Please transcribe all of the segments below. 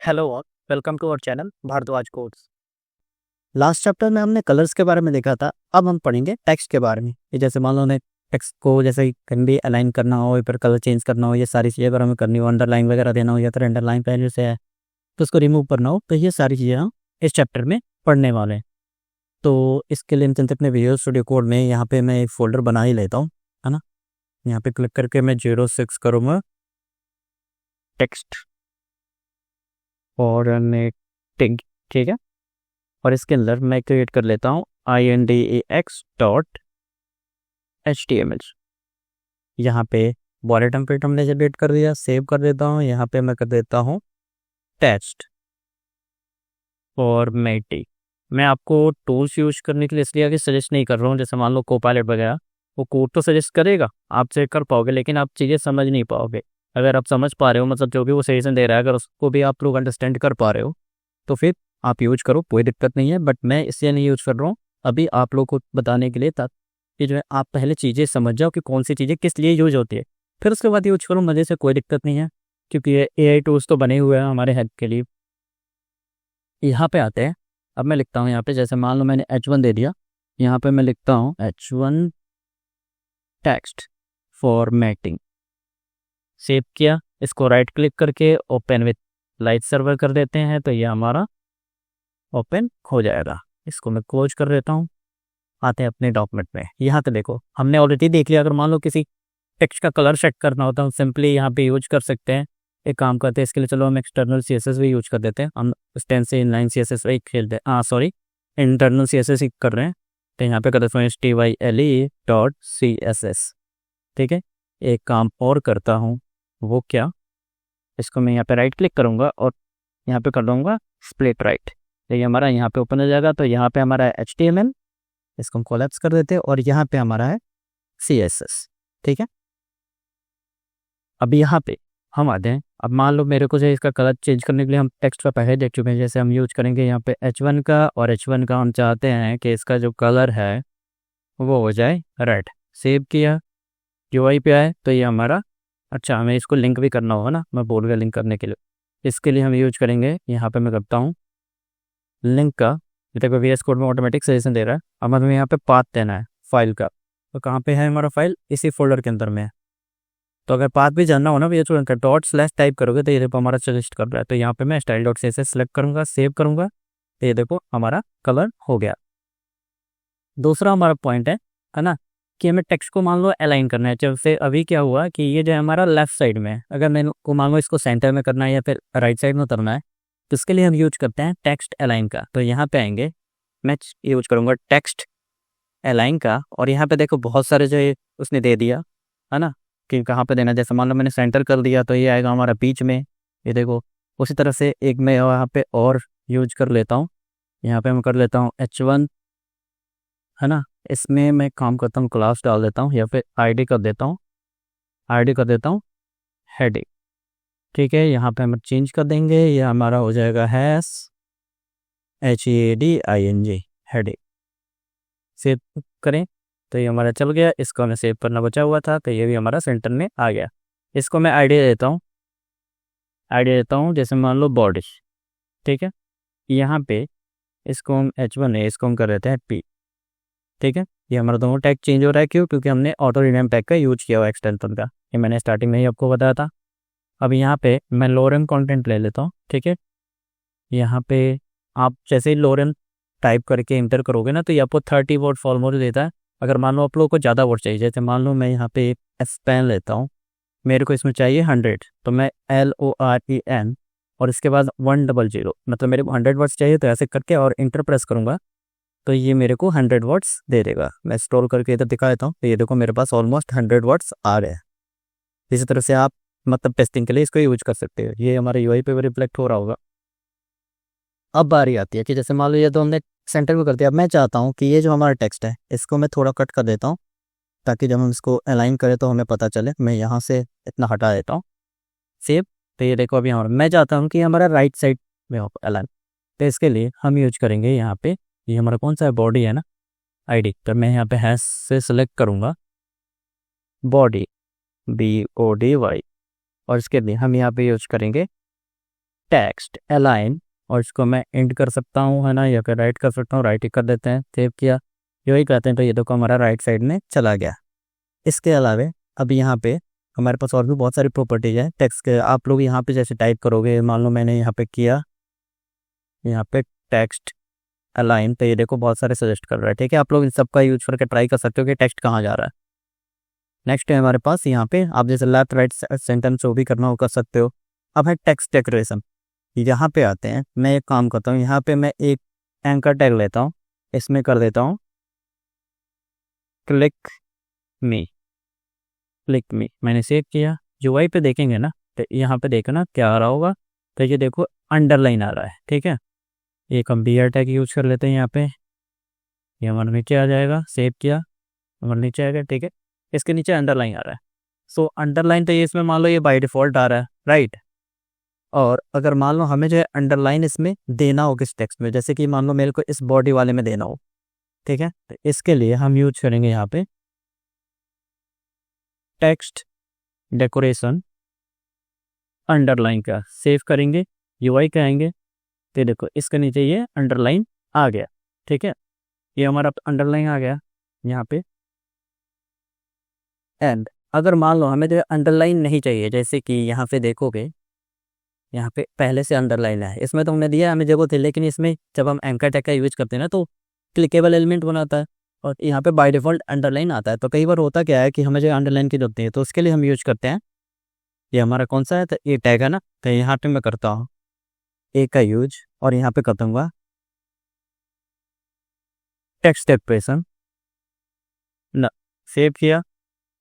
Hello और welcome to our channel Bhardwaj codes. Last chapter में हमने कलर्स के बारे में देखा था। अब हम पढ़ेंगे टेक्स्ट के बारे में। ये जैसे मान लो हमें टेक्स्ट को जैसे कहीं भी अलाइन करना हो या फिर कलर चेंज करना हो, ये सारी चीज़ें अगर हमें करनी हो, अंडरलाइन वगैरह देना हो या फिर अंडरलाइन पहले से है तो उसको रिमूव करना हो, तो ये सारी चीज़ें हम इस चैप्टर में पढ़ने वाले हैं। तो इसके लिए हम चलते अपने विजुअल स्टूडियो कोड में। यहाँ पे मैं एक फोल्डर बना ही लेता हूँ, है ना। यहाँ पे क्लिक करके मैं 06 करूँगा टेक्स्ट और मैं टिक, ठीक है। और इसके अंदर मैं क्रिएट कर लेता हूँ index.html। यहाँ पे बॉडी टेम्पलेट हमने जनरेट कर दिया, सेव कर देता हूँ। यहाँ पे मैं कर देता हूँ टेक्स्ट फॉर्मेटिंग। मैं आपको टूल्स यूज करने के लिए इसलिए आगे सजेस्ट नहीं कर रहा हूँ। जैसे मान लो कोपायलट वगैरह, वो कोड तो सजेस्ट करेगा, आप चेक कर पाओगे, लेकिन आप चीज़ें समझ नहीं पाओगे। अगर आप समझ पा रहे हो, मतलब जो भी वो सजेशन दे रहा है, अगर उसको भी आप लोग अंडरस्टैंड कर पा रहे हो, तो फिर आप यूज करो, कोई दिक्कत नहीं है। बट मैं इसलिए नहीं यूज कर रहा हूँ अभी आप लोग को बताने के लिए, ताकि जो है आप पहले चीज़ें समझ जाओ कि कौन सी चीज़ें किस लिए यूज होती है, फिर उसके बाद यूज करो मज़े से, कोई दिक्कत नहीं है। क्योंकि ये AI टूल्स तो बने हुए हैं हमारे हेल्प के लिए। यहाँ पे आते हैं। अब मैं लिखता हूँ यहाँ पे, जैसे मान लो मैंने H1 दे दिया, यहाँ पे मैं लिखता हूँ H1 टेक्स्ट फॉर्मेटिंग। सेव किया, इसको राइट क्लिक करके ओपन विथ लाइट सर्वर कर देते हैं, तो ये हमारा ओपन हो जाएगा। इसको मैं क्लोज कर देता हूँ। आते हैं अपने डॉक्यूमेंट में। यहाँ पे देखो, हमने ऑलरेडी देख लिया। अगर मान लो किसी टेक्स्ट का कलर सेट करना होता है, हम सिंपली यहाँ पे यूज कर सकते हैं। एक काम करते हैं इसके लिए, चलो हम एक्सटर्नल CSS भी यूज कर देते हैं। हम स्टैंड से इनलाइन CSS वही खेलते हैं, सॉरी, इंटरनल CSS ही कर रहे हैं। तो यहाँ पे कर देता हूँ style.css, ठीक है। एक काम और करता हूँ, वो क्या, इसको मैं यहाँ पे राइट क्लिक करूँगा और यहाँ पे कर दूँगा स्प्लिट राइट। तो ये हमारा यहाँ पे ओपन हो जाएगा। तो यहाँ पे हमारा है HTML, इसको हम कोलैप्स कर देते हैं, और यहाँ पे हमारा है CSS, ठीक है। अब यहाँ पे हम आते हैं। अब मान लो मेरे को जो इसका कलर चेंज करने के लिए हम टेक्स्ट का पहले देख चुके हैं। जैसे हम यूज करेंगे यहाँ पे H1 का, और H1 का हम चाहते हैं कि इसका जो कलर है वो हो जाए रेड। सेव किया, UI पे आए, तो ये हमारा, अच्छा हमें इसको लिंक भी करना होगा ना, मैं बोल गया लिंक करने के लिए। इसके लिए हम यूज करेंगे, यहाँ पे मैं करता हूँ लिंक का। देखो VS कोड में ऑटोमेटिक सजेशन दे रहा है। अब हमें यहाँ पे पाथ देना है फाइल का। तो कहाँ पे है हमारा फाइल, इसी फोल्डर के अंदर में है। तो अगर पाथ भी जानना हो ना, VS कोड का डॉट/ टाइप करोगे तो ये देखो हमारा सजेस्ट कर रहा है। तो यहाँ पे मैं style.css सेलेक्ट करूंगा, सेव करूंगा, तो ये देखो हमारा कलर हो गया। दूसरा हमारा पॉइंट है ना, कि हमें टेक्स्ट को मान लो अलाइन करना है। जैसे अभी क्या हुआ कि ये जो है हमारा लेफ्ट साइड में है, अगर मैं को मान लो इसको सेंटर में करना है या फिर राइट साइड में उतरना है, तो इसके लिए हम यूज करते हैं टेक्स्ट अलाइन का। तो यहाँ पे आएंगे, मैं यूज करूँगा टेक्स्ट अलाइन का। और यहाँ पे देखो बहुत सारे जो ये उसने दे दिया है ना, कि कहाँ पे देना है। जैसे मान लो मैंने सेंटर कर दिया, तो ये आएगा हमारा बीच में, ये देखो। उसी तरह से एक मैं यहाँ पे और यूज कर लेता हूँ। यहाँ पे मैं कर लेता हूँ H1, है ना। इसमें मैं काम करता हूँ, क्लास डाल देता हूँ या फिर ID कर देता हूँ, ID कर देता हूँ हेडिंग, ठीक है। यहाँ पे हम चेंज कर देंगे, ये हमारा हो जाएगा HEADING हेडिंग। सेव करें, तो ये हमारा चल गया। इसको हमें सेव करना बचा हुआ था, तो ये भी हमारा सेंटर में आ गया। इसको मैं ID देता हूँ, ID देता हूँ जैसे मान लो बॉडी, ठीक है। यहाँ पे इसको हम H1 है, इसको हम कर देते हैं P, ठीक है। ये हमारा दोनों टैग चेंज हो रहा है, क्यों, क्योंकि हमने ऑटो रीनेम टैग का यूज किया हुआ एक्सटेंशन का। ये मैंने स्टार्टिंग में ही आपको बताया था। अब यहाँ पे मैं लोरेन कंटेंट ले लेता हूँ, ठीक है। यहाँ पे आप जैसे ही लोरेन टाइप करके इंटर करोगे ना, तो ये आपको 30 वर्ड फॉर्मूला देता है। अगर मान लो आप लोगों को ज़्यादा वर्ड चाहिए, जैसे मान लो मैं यहाँ पे स्पैन लेता हूँ, मेरे को इसमें चाहिए 100, तो मैं LOREN और इसके बाद 100, मतलब मेरे को 100 वर्ड्स चाहिए। तो ऐसे करके और इंटर प्रेस करूँगा, तो ये मेरे को 100 वर्ड्स दे देगा। मैं स्क्रॉल करके इधर दिखा देता हूँ, तो ये देखो मेरे पास ऑलमोस्ट 100 वर्ड्स आ रहे हैं। इसी तरह से आप मतलब टेस्टिंग के लिए इसको यूज कर सकते हो। ये हमारे UI पे भी रिफ्लेक्ट हो रहा होगा। अब बारी आती है कि जैसे मान लो ये तो हमने सेंटर में कर दिया। अब मैं चाहता हूँ कि ये जो हमारा टेक्स्ट है, इसको मैं थोड़ा कट कर देता हूँ, ताकि जब हम इसको अलाइन करें तो हमें पता चले। मैं यहाँ से इतना हटा देता हूँ, सेव। तो ये देखो अभी हमारा, मैं चाहता हूँ कि हमारा राइट साइड में हो अलाइन। तो इसके लिए हम यूज करेंगे यहाँ पे, ये हमारा कौन सा है, बॉडी है ना, ID। तो मैं यहाँ पे हैश से सेलेक्ट करूँगा बॉडी, BODY, और इसके लिए हम यहाँ पे यूज करेंगे टेक्स्ट अलाइन, और इसको मैं एंड कर सकता हूँ, है ना, या फिर राइट कर सकता हूँ, राइट ही कर देते हैं। सेव किया, यही करते हैं तो ये देखो हमारा राइट साइड में चला गया। इसके अलावा अब यहाँ पे हमारे पास और भी बहुत सारी प्रॉपर्टीज है टेक्स्ट के। आप लोग यहाँ पे जैसे टाइप करोगे, मान लो मैंने यहाँ पे किया, यहाँ पे टेक्स्ट अलाइन, तो ये देखो बहुत सारे सजेस्ट कर रहा है। ठीक है, आप लोग इन सबका यूज करके ट्राई कर सकते हो कि टेक्स्ट कहाँ जा रहा है। नेक्स्ट है हमारे पास यहाँ पे, आप जैसे लेफ्ट राइट सेंटेंस जो भी करना हो कर सकते हो। अब है टेक्स्ट डेकोरेशन, यहाँ पे आते हैं। मैं एक काम करता हूँ, यहाँ पे मैं एक एंकर टैग लेता हूँ, इसमें कर देता हूँ क्लिक मी। क्लिक मी मैंने सेव किया। यूआई पे देखेंगे ना, तो यहाँ पे देखो ना क्या आ रहा होगा, तो ये देखो अंडरलाइन आ रहा है। ठीक है, एक हम बियर टैग यूज कर लेते हैं यहाँ पे, ये हमारे नीचे आ जाएगा। सेव किया, हमारे नीचे आएगा। ठीक है, इसके नीचे अंडरलाइन आ रहा है। सो अंडरलाइन तो ये इसमें मान लो ये बाय डिफ़ॉल्ट आ रहा है, राइट। और अगर मान लो हमें जो है अंडरलाइन इसमें देना हो किस टेक्स्ट में, जैसे कि मान लो मेरे को इस बॉडी वाले में देना हो, ठीक है, तो इसके लिए हम यूज करेंगे यहाँ पे टेक्स्ट डेकोरेशन अंडरलाइन का। सेव करेंगे, यूआई का आएंगे, तो देखो इसके नीचे ये अंडरलाइन आ गया। ठीक है, ये हमारा अंडरलाइन आ गया यहाँ पे। एंड अगर मान लो हमें जो अंडरलाइन नहीं चाहिए, जैसे कि यहाँ पे देखोगे, यहाँ पे पहले से अंडरलाइन है, इसमें तो हमने दिया हमें जगह थे, लेकिन इसमें जब हम एंकर टैग का यूज करते हैं ना तो क्लिकेबल एलिमेंट बनाता है, और यहाँ पे बाय डिफ़ॉल्ट अंडरलाइन आता है। तो कई बार होता क्या है कि हमें जो अंडरलाइन की जरूरत है, तो उसके लिए हम यूज करते हैं, ये हमारा कौन सा है, तो ये टैग है ना, तो यहाँ पे मैं करता हूँ ए का यूज, और यहाँ पे कर दूंगा टेक्स्ट डेकोरेशन ना। सेव किया,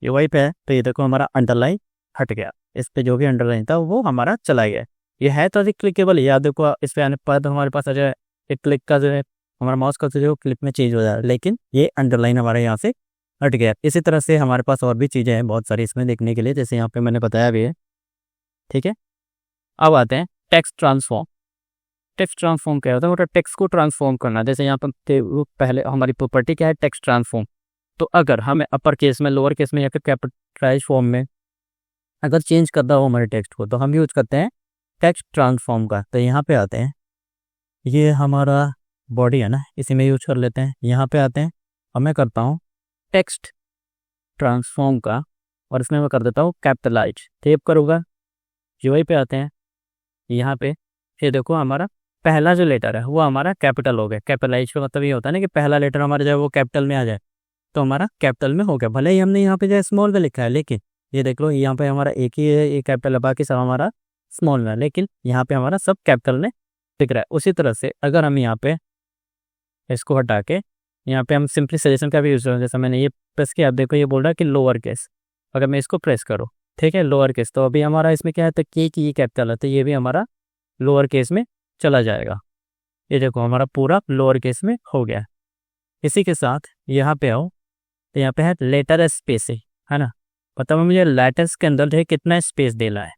ये वही पे है, तो ये देखो हमारा अंडरलाइन हट गया, इस पे जो भी अंडरलाइन था वो हमारा चला गया। ये है तो अधिक क्लिकेबल, या देखो इस पे आने पर हमारे पास आ जाए एक क्लिक का जो है, हमारा माउस का जो क्लिक में चेंज हो जाए, लेकिन ये अंडरलाइन हमारे यहाँ से हट गया। इसी तरह से हमारे पास और भी चीज़ें हैं बहुत सारी इसमें देखने के लिए, जैसे यहाँ पे मैंने बताया भी है। ठीक है, अब आते हैं टेक्स्ट ट्रांसफॉर्म। टेक्स्ट ट्रांसफॉर्म क्या होता है, मतलब टेक्स्ट को ट्रांसफॉर्म करना। जैसे यहाँ पर पहले हमारी प्रॉपर्टी क्या है, टेक्स्ट ट्रांसफॉर्म। तो अगर हमें अपर केस में, लोअर केस में या फिर कैपिटलाइज फॉर्म में अगर चेंज करना हो हमारे टेक्स्ट को, तो हम यूज करते हैं टेक्स्ट ट्रांसफॉर्म का। तो यहाँ पे आते हैं, ये हमारा बॉडी है ना, इसी में यूज कर लेते हैं। यहाँ पे आते हैं, अब मैं करता हूँ टेक्स्ट ट्रांसफॉर्म का, और इसमें मैं कर देता हूँ कैपिटलाइज। सेव करूँगा, यूआई पे आते हैं, यहाँ पे ये देखो हमारा पहला जो लेटर है वो हमारा कैपिटल हो गया। कैपिटलाइज का मतलब ये होता है ना कि पहला लेटर हमारा जो है वो कैपिटल में आ जाए, तो हमारा कैपिटल में हो गया। भले ही हमने यहाँ पे जो है स्मॉल में लिखा है, लेकिन ये देख लो यहाँ पे हमारा एक ही है, ये कैपिटल है, बाकी सब हमारा स्मॉल में है, लेकिन यहाँ पे हमारा सब कैपिटल में दिख रहा है। उसी तरह से अगर हम यहाँ पे इसको हटा के यहाँ पे हम सिंपली सजेशन का भी यूज करें, जैसे मैंने ये प्रेस किया, आप देखो ये बोल रहा है कि लोअर केस। अगर मैं इसको प्रेस करूँ, ठीक है, लोअर केस, तो अभी हमारा इसमें क्या है, तो के की ये कैपिटल है, तो ये भी हमारा लोअर केस में चला जाएगा। ये देखो हमारा पूरा लोअर केस में हो गया। इसी के साथ यहाँ पे आओ, तो यहाँ पे है लेटर स्पेस है ना, मतलब मुझे लेटर्स के अंदर जो है कितना स्पेस देना है।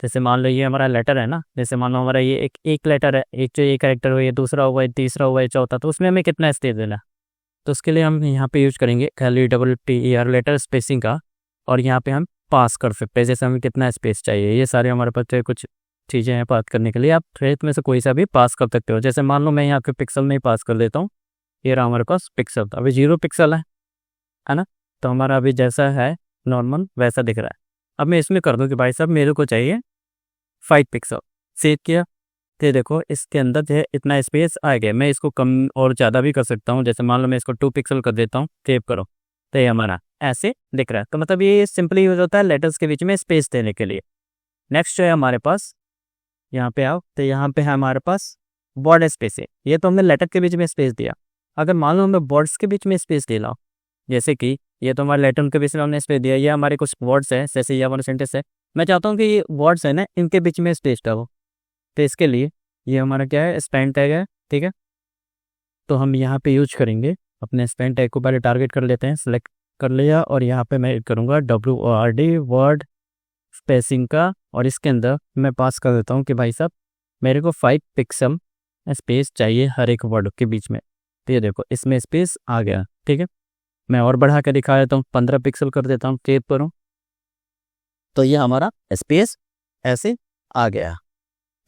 जैसे मान लो ये हमारा लेटर है ना, जैसे मान लो हमारा ये एक लेटर है, एक जो एक कैरेक्टर हो, ये दूसरा हुआ, तीसरा हुआ, चौथा, तो उसमें हमें कितना स्पेस देना है। तो उसके लिए हम यहाँ पे यूज करेंगे LETTER लेटर स्पेसिंग का, और यहाँ पे हम पास कर सकते हैं, जैसे हमें कितना स्पेस चाहिए। ये सारे हमारे पास कुछ चीज़ें हैं पास करने के लिए। आप ट्रेथ में से कोई सा भी पास कर सकते हो। जैसे मान लो मैं यहाँ पे पिक्सल में ही पास कर देता हूँ, ये रहा हमारे पास पिक्सल, अभी 0 पिक्सल है ना, तो हमारा अभी जैसा है नॉर्मल वैसा दिख रहा है। अब मैं इसमें कर दूँ कि भाई साहब मेरे को चाहिए 5 पिक्सल। सेव किया, तो देखो इसके अंदर जो है इतना स्पेस आ गया। मैं इसको कम और ज़्यादा भी कर सकता हूँ, जैसे मान लो मैं इसको 2 पिक्सल कर देता हूँ, सेव करो, तो ये हमारा ऐसे दिख रहा है। तो मतलब ये सिंपली यूज होता है लेटर्स के बीच में स्पेस देने के लिए। नेक्स्ट है हमारे पास, यहाँ पे आओ, तो यहाँ पे है हमारे पास वर्ड स्पेस है। ये तो हमने लेटर के बीच में स्पेस दिया। अगर मान लो हमें वर्ड्स के बीच में स्पेस दे लो, जैसे कि ये तो हमारे लेटर के बीच में हमने स्पेस दिया, ये हमारे कुछ वर्ड्स है, जैसे ये हमारा सेंटेंस है, मैं चाहता हूँ कि ये वर्ड्स है ना इनके बीच में स्पेस डालो। तो इसके लिए ये हमारा क्या है, स्पैन टैग है, ठीक है। तो हम यहाँ पे यूज करेंगे अपने स्पैन टैग को, पहले टारगेट कर लेते हैं, सेलेक्ट कर लिया, और यहाँ पे मैं करूँगा WORD वर्ड स्पेसिंग का, और इसके अंदर मैं पास कर देता हूँ कि भाई साहब मेरे को 5 पिक्सल स्पेस चाहिए हर एक वर्ड के बीच में। तो ये देखो इसमें स्पेस आ गया, ठीक है। मैं और बढ़ा के दिखा देता हूँ, 15 पिक्सल कर देता हूँ, सेव करूँ, तो ये हमारा स्पेस ऐसे आ गया।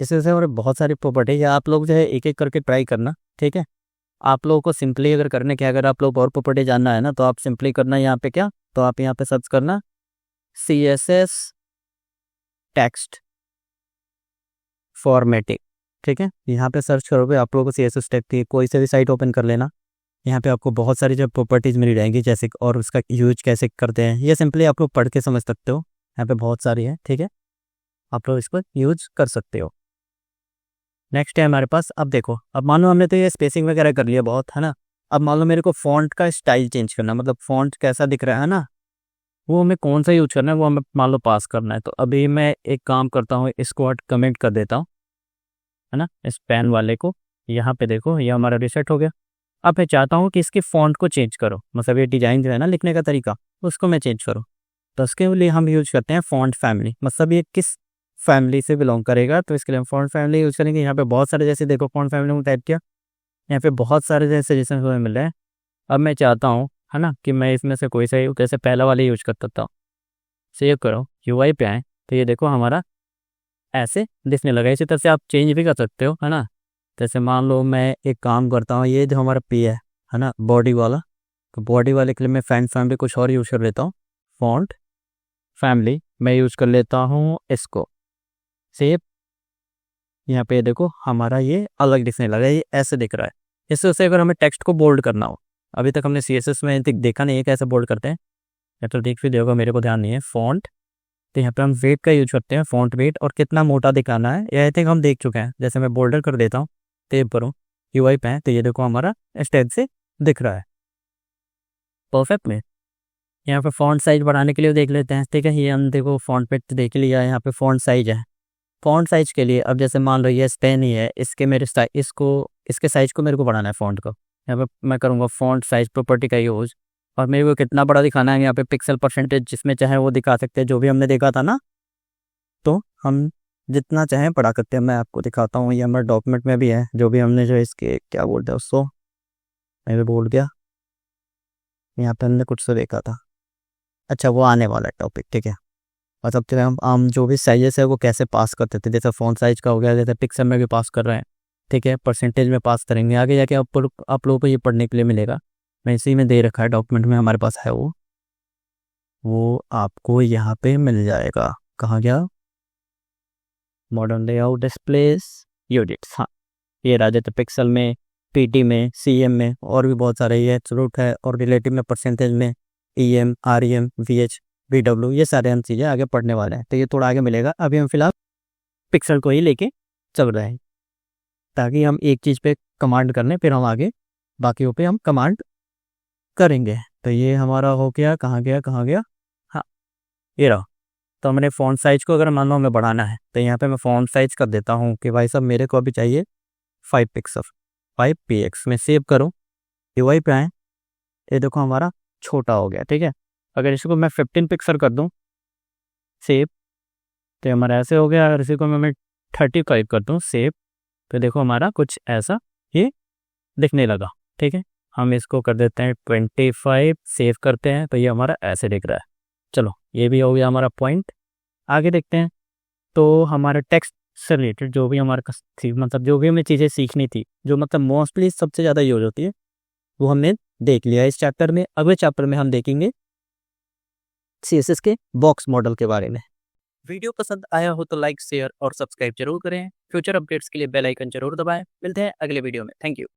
इससे हमारे बहुत सारी प्रॉपर्टी है, आप लोग जो है एक एक करके ट्राई करना, ठीक है। आप लोगों को सिंपली अगर करने के, अगर आप लोग और प्रॉपर्टी जानना है ना, तो आप सिंपली करना यहाँ पे क्या, तो आप यहाँ पे सर्च करना CSS टेक्स्ट फॉर्मेटिंग, ठीक है। यहाँ पे सर्च करोगे आप लोगों को CSS टेक्स्ट की कोई से भी साइट ओपन कर लेना। यहाँ पे आपको बहुत सारी जो प्रॉपर्टीज़ मिल जाएंगी, जैसे और उसका यूज कैसे करते हैं ये सिंपली आप लोग पढ़ के समझ सकते हो। यहाँ पे बहुत सारी है, ठीक है, आप लोग इसको यूज कर सकते हो। नेक्स्ट है हमारे पास, अब देखो, अब मान लो हमने तो ये स्पेसिंग वगैरह कर लिया बहुत, है ना। अब मान लो मेरे को फॉन्ट का स्टाइल चेंज करना, मतलब फॉन्ट कैसा दिख रहा है ना, वो हमें कौन सा यूज करना है, वो हमें मान लो पास करना है। तो अभी मैं एक काम करता हूँ, इसको कमेंट कर देता हूँ, है ना, इस पेन वाले को। यहाँ पे देखो ये हमारा रिसेट हो गया। अब मैं चाहता हूँ कि इसके फॉन्ट को चेंज करो, मतलब ये डिज़ाइन जो है ना लिखने का तरीका, उसको मैं चेंज करूँ। तो उसके लिए हम यूज करते हैं फॉन्ट फैमिली, मतलब ये किस फैमिली से बिलोंग करेगा, तो इसके लिए हम फॉन्ट फैमिली यूज करेंगे। यहाँ पे बहुत सारे, जैसे देखो फॉन्ट फैमिली में टाइप किया, यहाँ पे बहुत सारे जैसे हमें मिल रहे हैं। अब मैं चाहता हूँ, है ना, कि मैं इसमें से कोई सा, जैसे पहला वाला यूज कर सकता हूँ। सेव करो, UI पे आए, तो ये देखो हमारा ऐसे दिखने लगा। इसी तरह से आप चेंज भी कर सकते हो, है ना। जैसे मान लो मैं एक काम करता हूँ, ये जो हमारा P है ना, बॉडी वाला, तो बॉडी वाले के लिए मैं फैन फैमिली कुछ और यूज़ कर लेता हूँ। फॉन्ट फैमिली मैं यूज़ कर लेता हूँ इसको, सेव। यहाँ पे देखो हमारा ये अलग दिखने लगा, ये ऐसे दिख रहा है। इससे उससे अगर हमें टेक्स्ट को बोल्ड करना हो, अभी तक हमने CSS में देखा नहीं है कैसे बोल्ड करते हैं, या तो देख भी देखोगा, मेरे को ध्यान नहीं है। फॉन्ट, तो यहाँ पे हम वेट का यूज करते हैं, फॉन्ट वेट, और कितना मोटा दिखाना है ये आई थिंक हम देख चुके हैं। जैसे मैं बोल्डर कर देता हूँ, टेप करूँ, UI पे है, तो ये देखो हमारा इस टाइप से दिख रहा है परफेक्ट में। यहाँ पे फॉन्ट साइज बढ़ाने के लिए देख लेते हैं, ठीक है। ये हम देखो फॉन्ट वेट देख लिया, यहाँ पे फॉन्ट साइज है। फॉन्ट साइज के लिए अब जैसे मान लो ये स्पेन ही है, इसके मेरे इसके साइज को मेरे को बढ़ाना है फॉन्ट को। यहाँ पे मैं करूँगा फॉन्ट साइज प्रॉपर्टी का यूज, और मेरे को कितना बड़ा दिखाना है, यहाँ पे पिक्सल परसेंटेज जिसमें चाहे वो दिखा सकते हैं, जो भी हमने देखा था ना, तो हम जितना चाहें बढ़ा सकते हैं। मैं आपको दिखाता हूँ, ये हमारे डॉक्यूमेंट में भी है, जो भी हमने जो इसके क्या बोलते हैं उसको, मैं भी बोल गया, यहाँ पे हमने कुछ तो देखा था। अच्छा, वो आने वाला टॉपिक, ठीक है। मतलब जो हम जो भी साइजेस है वो कैसे पास करते थे, जैसे फ़ॉन्ट साइज का हो गया, जैसे पिक्सल में भी पास कर रहे हैं, ठीक है, परसेंटेज में पास करेंगे। आगे जाके आप लोगों को ये पढ़ने के लिए मिलेगा। मैं इसी में दे रखा है, डॉक्यूमेंट में हमारे पास है वो आपको यहाँ पे मिल जाएगा। कहाँ गया, मॉडर्न लेआउट डिस्प्लेस यूनिट्स, हाँ ये रहा। जैसे पिक्सल में, PT में, CM में, और भी बहुत सारे ये रूट है, और रिलेटिव में परसेंटेज में EM, REM, VH, VW, ये सारे हम चीज़ें आगे पढ़ने वाले हैं, तो ये थोड़ा आगे मिलेगा। अभी हम फिलहाल पिक्सल को ही लेके चल रहे हैं, ताकि हम एक चीज़ पे कमांड करने, फिर हम आगे बाकियों पे हम कमांड करेंगे। तो ये हमारा हो गया, कहाँ गया, हाँ ये रहा। तो हमने फ़ॉन्ट साइज को अगर मान लो हमें बढ़ाना है, तो यहाँ पे मैं फ़ॉन्ट साइज कर देता हूँ कि भाई साहब मेरे को अभी चाहिए 5 पिक्सल, 5px में सेव करूँ। UI पे आए, ये देखो हमारा छोटा हो गया, ठीक है। अगर इसको मैं 15 पिक्सल कर दूँ, सेव, तो हमारा ऐसे हो गया। अगर इसी को मैं 35 कर दूँ, सेव, तो देखो हमारा कुछ ऐसा ये दिखने लगा, ठीक है। हम इसको कर देते हैं 25, सेव करते हैं, तो ये हमारा ऐसे दिख रहा है। चलो ये भी हो गया हमारा पॉइंट। आगे देखते हैं, तो हमारा टेक्स्ट से रिलेटेड जो भी हमारे पास थी, मतलब जो भी हमें चीज़ें सीखनी थी, जो मतलब मोस्टली सबसे ज़्यादा यूज होती है, वो हमने देख लिया इस चैप्टर में। अगले चैप्टर में हम देखेंगे CSS के बॉक्स मॉडल के बारे में। वीडियो पसंद आया हो तो लाइक, शेयर और सब्सक्राइब जरूर करें। फ्यूचर अपडेट्स के लिए बेल आइकन जरूर दबाएं। मिलते हैं अगले वीडियो में। Thank you.